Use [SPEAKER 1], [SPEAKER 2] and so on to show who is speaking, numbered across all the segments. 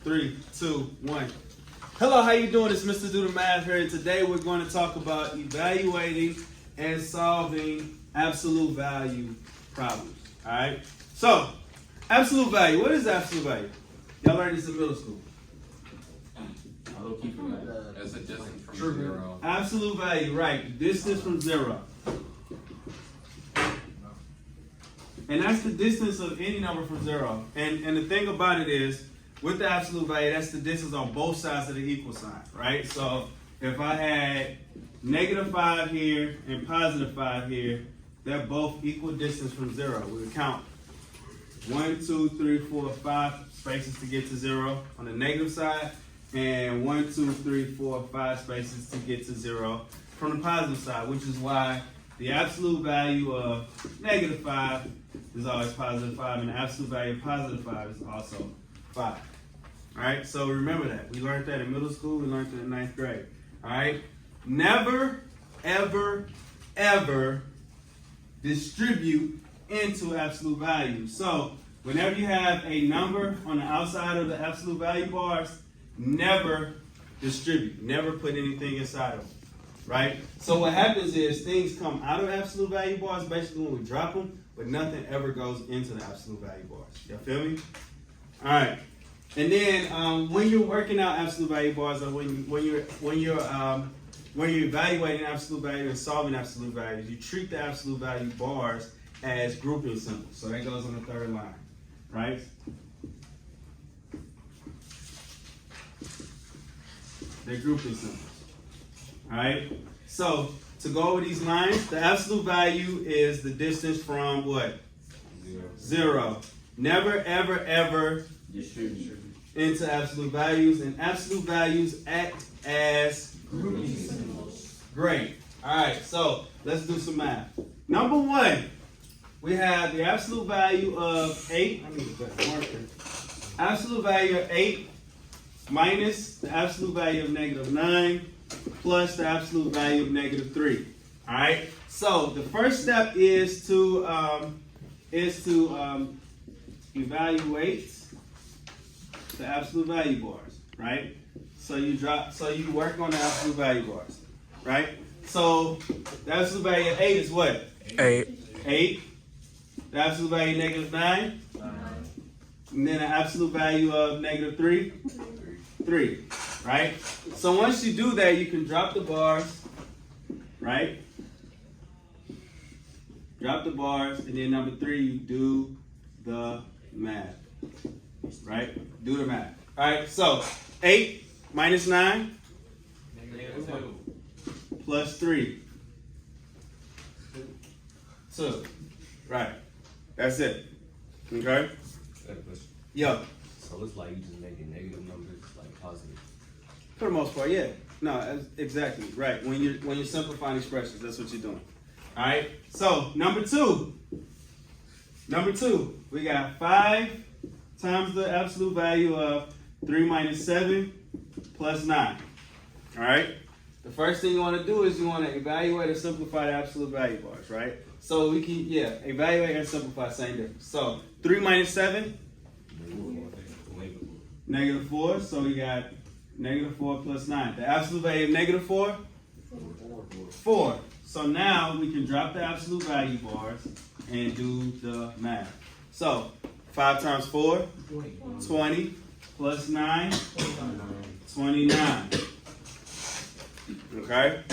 [SPEAKER 1] 3, 2, 1. Hello, how you doing? It's Mr. Do the Math here. Today we're going to talk about evaluating and solving absolute value problems. All right. So, absolute value. What is absolute value? Y'all learned this in middle school.
[SPEAKER 2] As a distance from zero.
[SPEAKER 1] Absolute value, right? Distance from zero. And that's the distance of any number from zero. And the thing about it is, with the absolute value, that's the distance on both sides of the equal sign, right? So if I had -5 here and +5 here, they're both equal distance from zero. We would count 1, 2, 3, 4, 5 spaces to get to zero on the negative side, and 1, 2, 3, 4, 5 spaces to get to zero from the positive side, which is why the absolute value of -5 is always +5, and the absolute value of +5 is also 5. All right, so remember that. We learned that in middle school. We learned that in 9th grade. All right, never, ever, ever distribute into absolute value. So whenever you have a number on the outside of the absolute value bars, never distribute. Never put anything inside of them. Right? So what happens is things come out of absolute value bars basically when we drop them, but nothing ever goes into the absolute value bars. Y'all feel me? All right. And then when you're working out absolute value bars, or when you're evaluating absolute value and solving absolute values, you treat the absolute value bars as grouping symbols. So that goes on the third line, right? They're grouping symbols. All right. So to go over these lines, the absolute value is the distance from what? Zero. Never, ever, ever distribute into absolute values, and absolute values act as grouping symbols. Great. All right. So let's do some math. Number one, we have the absolute value of 8. I need a better marker. Absolute value of 8 minus the absolute value of -9 plus the absolute value of -3. All right. So the first step is to evaluate the absolute value bars, right? So you work on the absolute value bars, right? So the absolute value of 8 is what?
[SPEAKER 3] 8.
[SPEAKER 1] 8. The absolute value of -9. And then the absolute value of -3. 3. Right? So once you do that, you can drop the bars, right? Drop the bars, and then number 3, you do the math. Right? Do the math. All right, so 8 minus 9 plus 3. 2. Right. That's it. Okay? Yo.
[SPEAKER 4] So it's like you just making negative numbers like positive.
[SPEAKER 1] For the most part, yeah. No, exactly. Right. When you're simplifying expressions, that's what you're doing. All right. So number two, we got 5 times the absolute value of 3 minus 7 plus 9. All right. The first thing you want to do is you want to evaluate and simplify the absolute value bars, right? So we can, evaluate and simplify, same difference. So 3 minus 7, -4. So we got -4 plus 9. The absolute value of -4, 4. So now we can drop the absolute value bars and do the math. So 5 times 4, 20 plus 9, 29. Okay?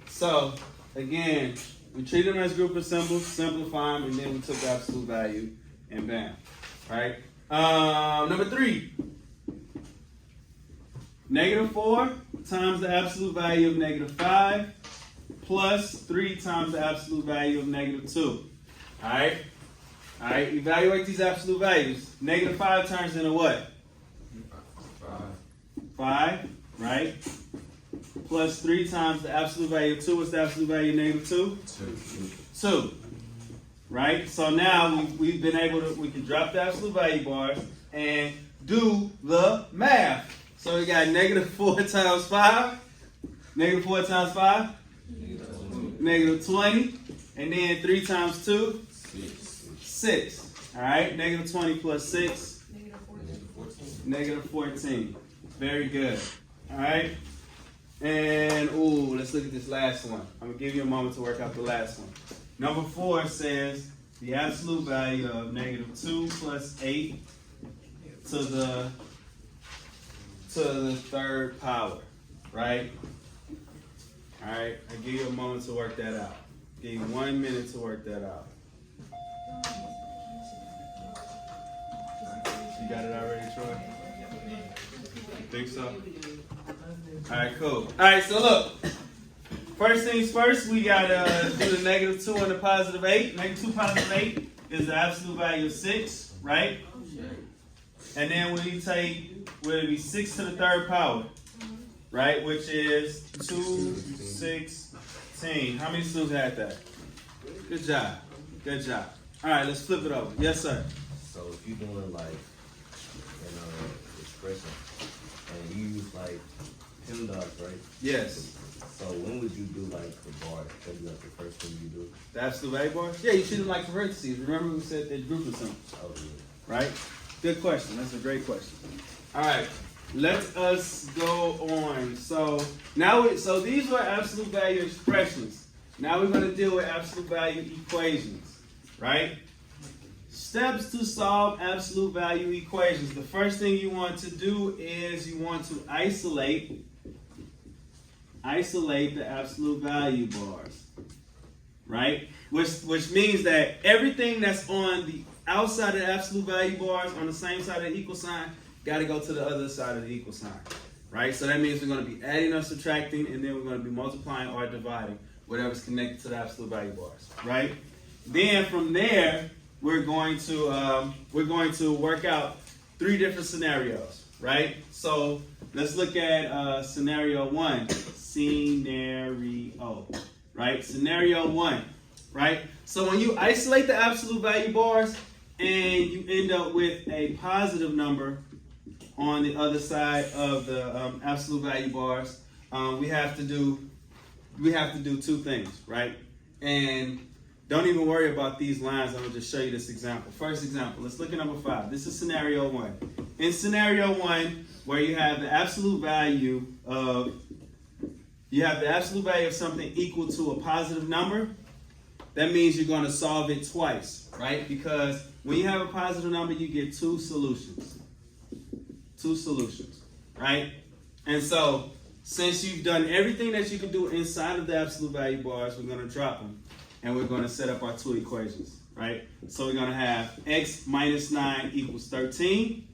[SPEAKER 1] So again, we treat them as group of symbols, simplify them, and then we took the absolute value and bam. Right? Number 3. -4 times the absolute value of -5 plus 3 times the absolute value of -2. All right? All right, evaluate these absolute values. -5 turns into what? 5, right? Plus 3 times the absolute value of 2. What's the absolute value of -2? 2. Right? So now we've been able to, we can drop the absolute value bars and do the math. So we got -4 times 5. -4 times 5? -20. And then 3 times 2? 6. All right? -20 plus 6? negative 14. Very good. All right. And, ooh, let's look at this last one. I'm going to give you a moment to work out the last one. Number 4 says the absolute value of negative 2 plus 8 to the third power, right? All right. I give you a moment to work that out. Give you 1 minute to work that out. You got it already, Troy? Think so? All right, cool. All right, so look. First things first, we gotta do the negative 2 and the positive 8. Negative 2 positive 8 is the absolute value of 6, right? And then when you take, would it be 6 to the third power, right? Which is 2, 16. How many students had that? Good job. Good job. All right, let's flip it over. Yes, sir.
[SPEAKER 4] So if you're doing like an expression and you use like PEMDAS, right?
[SPEAKER 1] Yes.
[SPEAKER 4] So when would you do like the bar? That'd be like the first thing you do.
[SPEAKER 1] The absolute value bar? Yeah, you treat them like parentheses. Remember we said they're grouping something,
[SPEAKER 4] Oh yeah.
[SPEAKER 1] right? Good question. That's a great question. All right, let us go on. So now, so these were absolute value expressions. Now we're going to deal with absolute value equations, right? Steps to solve absolute value equations. The first thing you want to do is you want to isolate the absolute value bars, right? Which means that everything that's on the outside of the absolute value bars on the same side of the equal sign got to go to the other side of the equal sign, right? So that means we're going to be adding or subtracting, and then we're going to be multiplying or dividing whatever's connected to the absolute value bars, right? Then from there, we're going to work out 3 different scenarios, right? So let's look at scenario 1. Scenario, right? Scenario 1, right? So when you isolate the absolute value bars and you end up with a positive number on the other side of the absolute value bars, we have to do 2 things, right? And don't even worry about these lines. I'm going to just show you this example. First example, let's look at number 5. This is scenario 1. In scenario 1, where you have the absolute value of something equal to a positive number, that means you're going to solve it twice, right? Because when you have a positive number, you get 2 solutions. 2 solutions, right? And so, since you've done everything that you can do inside of the absolute value bars, we're going to drop them. And we're going to set up our 2 equations, right? So we're going to have x minus 9 equals 13.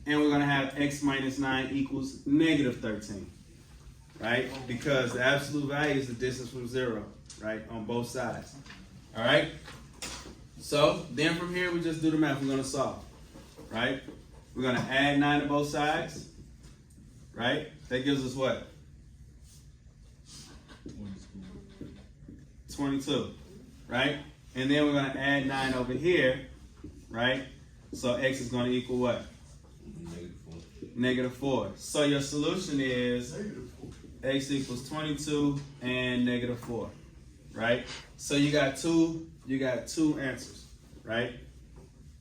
[SPEAKER 1] And we're going to have x minus 9 equals negative 13, right? Because the absolute value is the distance from 0, right? On both sides, all right? So then from here, we just do the math. We're going to solve, right? We're going to add 9 to both sides, right? That gives us what? 22, right? And then we're going to add 9 over here, right? So x is going to equal what? Negative 4. So your solution is x equals 22 and negative 4, right? So you got two answers, right?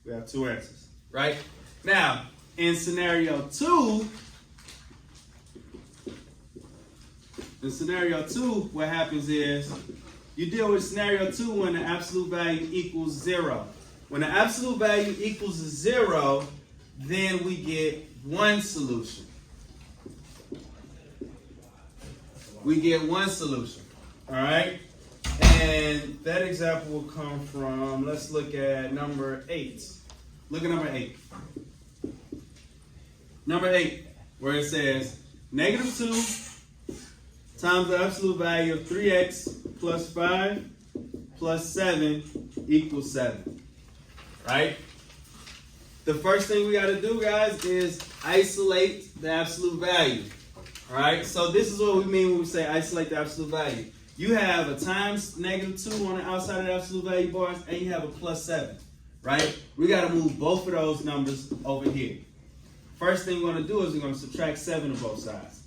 [SPEAKER 1] We have 2 answers, right? Now, in scenario 2, what happens is you deal with scenario 2 when the absolute value equals 0. When the absolute value equals 0, then we get 1 solution. We get 1 solution, all right? And that example will come from, let's look at number 8. Look at number 8. Number 8, where it says negative 2 times the absolute value of 3x plus 5 plus 7 equals 7, right? The first thing we got to do, guys, is isolate the absolute value, all right? So this is what we mean when we say isolate the absolute value. You have a times negative 2 on the outside of the absolute value bars, and you have a plus 7, right? We got to move both of those numbers over here. First thing we're going to do is we're going to subtract 7 on both sides,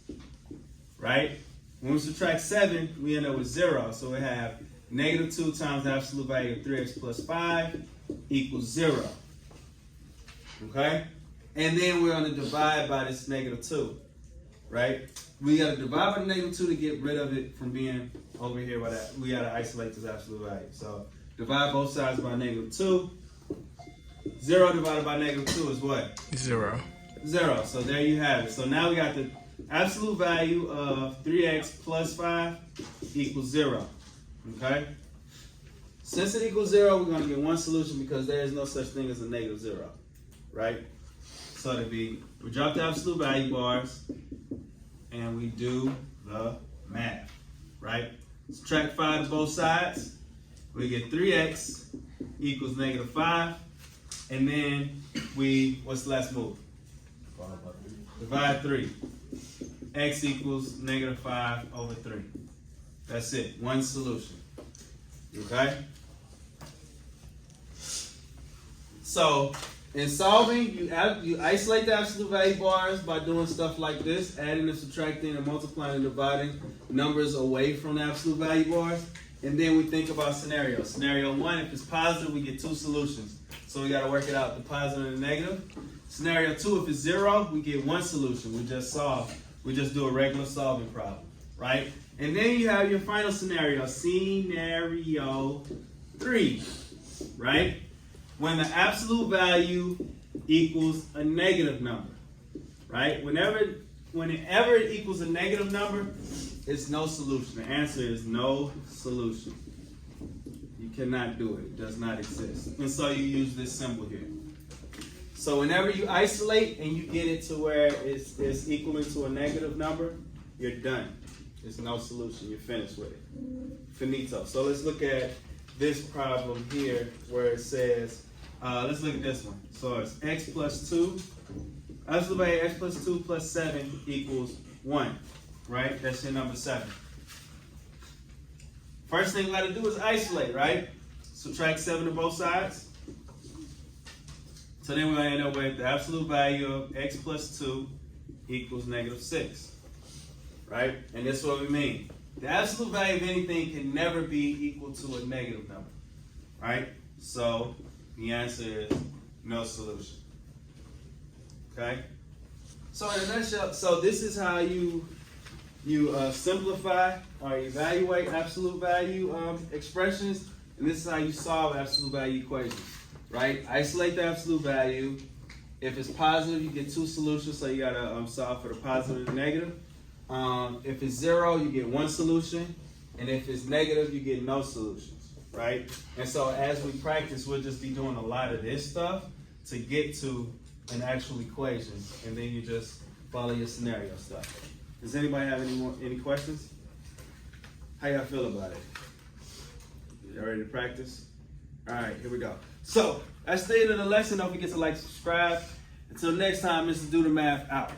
[SPEAKER 1] right? When we subtract 7, we end up with 0. So we have negative 2 times the absolute value of 3x plus 5 equals 0. Okay? And then we're gonna divide by this -2, right? We gotta divide by the -2 to get rid of it from being over here by that. We gotta isolate this absolute value. So divide both sides by -2. 0 divided by -2 is what?
[SPEAKER 3] 0.
[SPEAKER 1] 0. So there you have it. So now we got the absolute value of 3x plus 5 equals 0. Okay? Since it equals 0, we're going to get one solution because there is no such thing as a -0. Right? So we drop the absolute value bars and we do the math. Right? Subtract 5 to both sides. We get 3x equals -5. And then what's the last move? Divide 3. X equals -5 over 3. That's it. One solution. Okay? So, in solving, you isolate the absolute value bars by doing stuff like this, adding and subtracting and multiplying and dividing numbers away from the absolute value bars. And then we think about scenarios. Scenario 1, if it's positive, we get 2 solutions. So we got to work it out, the positive and the negative. Scenario 2, if it's 0, we get one solution. We just do a regular solving problem, right? And then you have your final scenario, scenario 3, right? When the absolute value equals a negative number, right? Whenever it equals a negative number, it's no solution. The answer is no solution. You cannot do it. It does not exist. And so you use this symbol here. So whenever you isolate and you get it to where it's equaling to a negative number, you're done. There's no solution. You're finished with it. Finito. So let's look at this problem here where it says, let's look at this one. So it's x plus 2. Absolute value x plus 2 plus 7 equals 1. Right? That's your number 7. First thing we got to do is isolate, right? Subtract 7 to both sides. So then we're going to end up with the absolute value of x plus 2 equals -6. Right? And this is what we mean. The absolute value of anything can never be equal to a negative number. Right? So the answer is no solution. Okay? So in a nutshell, so this is how you simplify or evaluate absolute value expressions, and this is how you solve absolute value equations, right? Isolate the absolute value. If it's positive, you get 2 solutions, so you gotta solve for the positive and the negative. If it's 0, you get one solution, and if it's negative, you get no solutions, right? And so as we practice, we'll just be doing a lot of this stuff to get to an actual equation, and then you just follow your scenario stuff. Does anybody have any questions? How y'all feel about it? Y'all ready to practice? All right, here we go. So, that's the end of the lesson. Don't forget to like, subscribe. Until next time, Mr. Do the Math out.